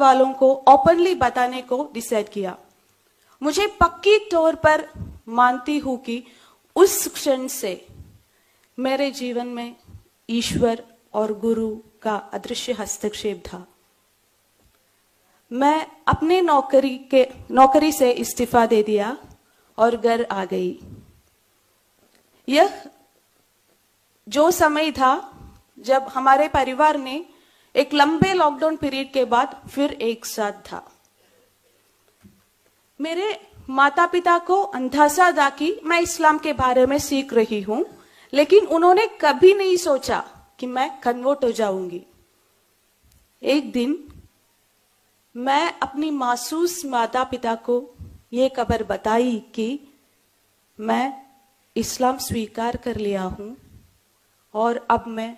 वालों को ओपनली बताने को डिसाइड किया। मुझे पक्की तौर पर मानती हूं कि उस क्षण से मेरे जीवन में ईश्वर और गुरु का अदृश्य हस्तक्षेप था। मैं अपने नौकरी से इस्तीफा दे दिया और घर आ गई। यह जो समय था जब हमारे परिवार ने एक लंबे लॉकडाउन पीरियड के बाद फिर एक साथ था। मेरे माता पिता को अंदाजा था कि मैं इस्लाम के बारे में सीख रही हूं, लेकिन उन्होंने कभी नहीं सोचा कि मैं कन्वर्ट हो जाऊंगी। एक दिन मैं अपनी मासूस माता पिता को ये खबर बताई कि मैं इस्लाम स्वीकार कर लिया हूं और अब मैं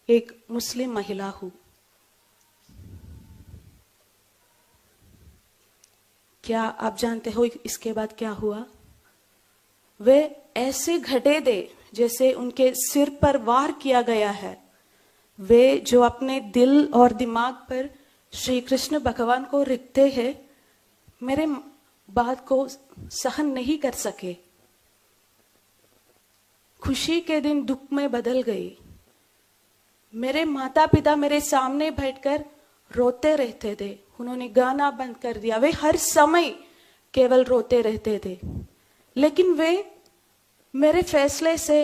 एक मुस्लिम महिला हूं। क्या आप जानते हो इसके बाद क्या हुआ? वे ऐसे घटे दे जैसे उनके सिर पर वार किया गया है। वे जो अपने दिल और दिमाग पर श्री कृष्ण भगवान को रखते हैं, मेरे बात को सहन नहीं कर सके। खुशी के दिन दुख में बदल गई। मेरे माता पिता मेरे सामने बैठकर रोते रहते थे। उन्होंने गाना बंद कर दिया। वे हर समय केवल रोते रहते थे, लेकिन वे मेरे फैसले से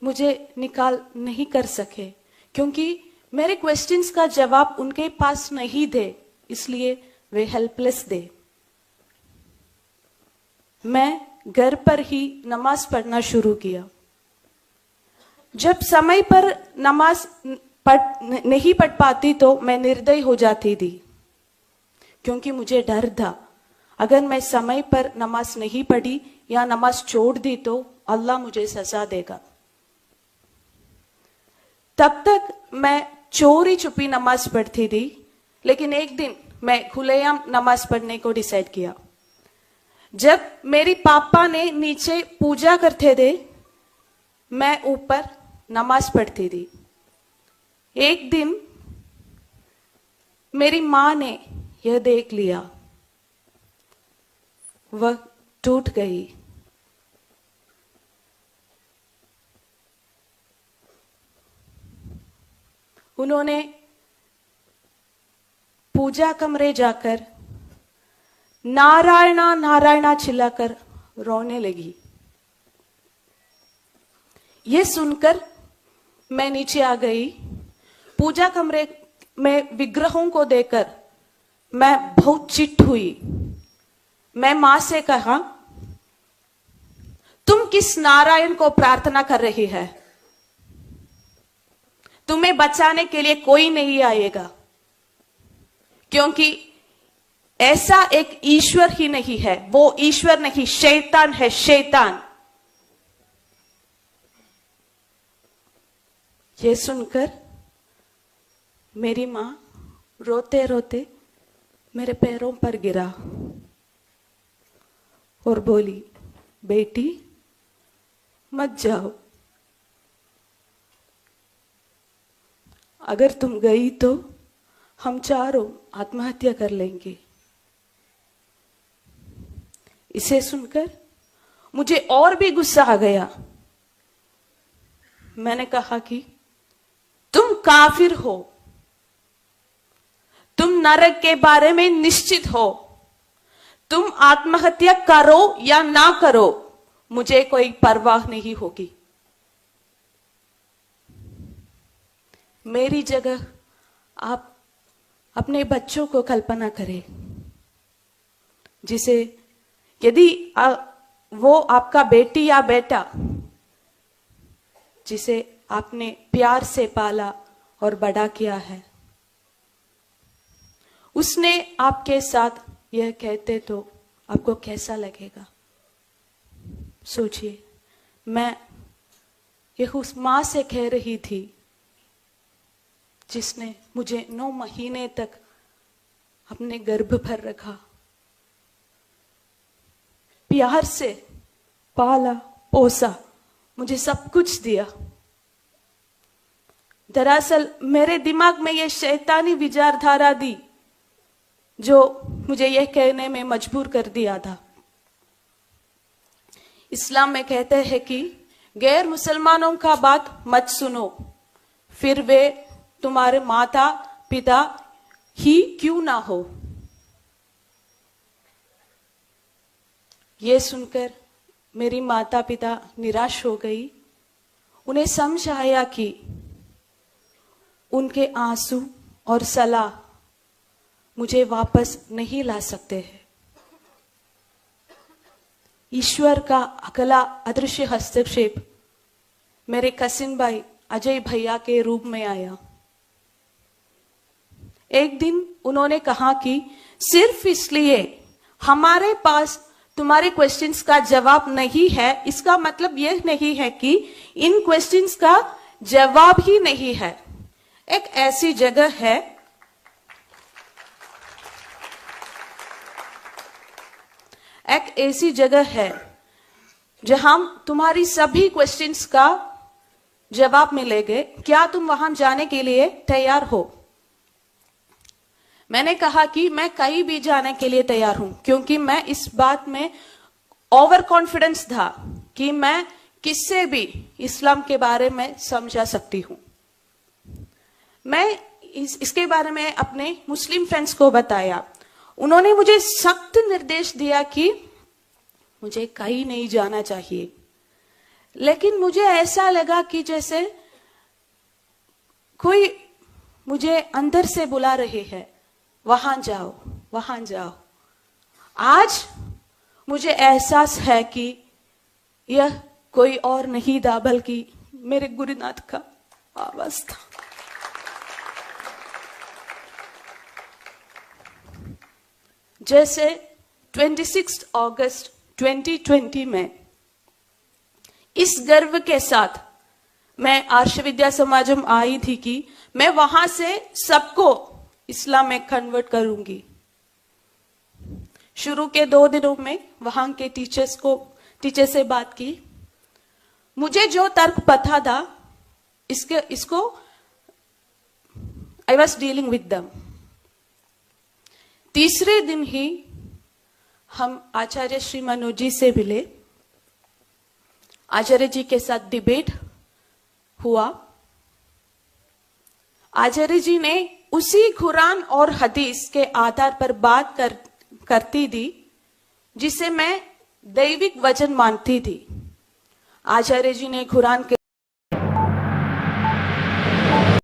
मुझे निकाल नहीं कर सके, क्योंकि मेरे क्वेश्चंस का जवाब उनके पास नहीं थे, इसलिए वे हेल्पलेस थे। मैं घर पर ही नमाज पढ़ना शुरू किया। जब समय पर नमाज नहीं पढ़ पाती तो मैं निर्दयी हो जाती थी, क्योंकि मुझे डर था अगर मैं समय पर नमाज नहीं पढ़ी या नमाज छोड़ दी तो अल्लाह मुझे सजा देगा। तब तक मैं चोरी छुपी नमाज पढ़ती थी, लेकिन एक दिन मैं खुलेआम नमाज पढ़ने को डिसाइड किया। जब मेरी पापा ने नीचे पूजा करते थे, मैं ऊपर नमाज पढ़ती थी। एक दिन मेरी मां ने यह देख लिया। वह टूट गई। उन्होंने पूजा कमरे जाकर नारायणा नारायणा चिल्लाकर रोने लगी। यह सुनकर मैं नीचे आ गई। पूजा कमरे में विग्रहों को देखकर मैं बहुत चिढ़ हुई। मैं मां से कहा, तुम किस नारायण को प्रार्थना कर रही है? तुम्हें बचाने के लिए कोई नहीं आएगा, क्योंकि ऐसा एक ईश्वर ही नहीं है। वो ईश्वर नहीं, शैतान है, शैतान। ये सुनकर मेरी मां रोते रोते मेरे पैरों पर गिरा और बोली, बेटी मत जाओ। अगर तुम गई तो हम चारों आत्महत्या कर लेंगे। इसे सुनकर मुझे और भी गुस्सा आ गया। मैंने कहा कि तुम काफिर हो, तुम नरक के बारे में निश्चित हो। तुम आत्महत्या करो या ना करो, मुझे कोई परवाह नहीं होगी। मेरी जगह आप अपने बच्चों को कल्पना करें, जिसे यदि वो आपका बेटी या बेटा जिसे आपने प्यार से पाला और बड़ा किया है, उसने आपके साथ यह कहते तो आपको कैसा लगेगा? सोचिए। मैं यह उस मां से कह रही थी जिसने मुझे 9 महीने तक अपने गर्भ पर रखा, प्यार से पाला पोसा, मुझे सब कुछ दिया। दरअसल मेरे दिमाग में यह शैतानी विचारधारा दी जो मुझे यह कहने में मजबूर कर दिया था। इस्लाम में कहते हैं कि गैर मुसलमानों का बात मत सुनो, फिर वे तुम्हारे माता पिता ही क्यों ना हो। ये सुनकर मेरी माता पिता निराश हो गई। उन्हें समझ आया कि उनके आंसू और सलाह मुझे वापस नहीं ला सकते हैं। ईश्वर का अगला अदृश्य हस्तक्षेप मेरे कसिन भाई अजय भैया के रूप में आया। एक दिन उन्होंने कहा कि सिर्फ इसलिए हमारे पास तुम्हारे क्वेश्चंस का जवाब नहीं है, इसका मतलब यह नहीं है कि इन क्वेश्चंस का जवाब ही नहीं है। एक ऐसी जगह है जहां तुम्हारी सभी क्वेश्चंस का जवाब मिलेंगे। क्या तुम वहां जाने के लिए तैयार हो? मैंने कहा कि मैं कहीं भी जाने के लिए तैयार हूं, क्योंकि मैं इस बात में ओवर कॉन्फिडेंस था कि मैं किससे भी इस्लाम के बारे में समझा सकती हूं। मैं इसके बारे में अपने मुस्लिम फ्रेंड्स को बताया। उन्होंने मुझे सख्त निर्देश दिया कि मुझे कहीं नहीं जाना चाहिए, लेकिन मुझे ऐसा लगा कि जैसे कोई मुझे अंदर से बुला रहे है, वहां जाओ, वहां जाओ। आज मुझे एहसास है कि यह कोई और नहीं था, बल्कि मेरे गुरुनाथ का आवाज था। जैसे 26 अगस्त 2020 में इस गर्व के साथ मैं आर्ष विद्या समाजम आई थी कि मैं वहां से सबको इस्लाम में कन्वर्ट करूंगी। शुरू के 2 दिनों में वहां के टीचर से बात की। मुझे जो तर्क पता था इसको I was dealing with them. तीसरे दिन ही हम आचार्य श्री मनोज जी से मिले। आचार्य जी के साथ डिबेट हुआ। आचार्य जी ने उसी कुरान और हदीस के आधार पर बात करती थी जिसे मैं दैविक वचन मानती थी। आचार्य जी ने कुरान के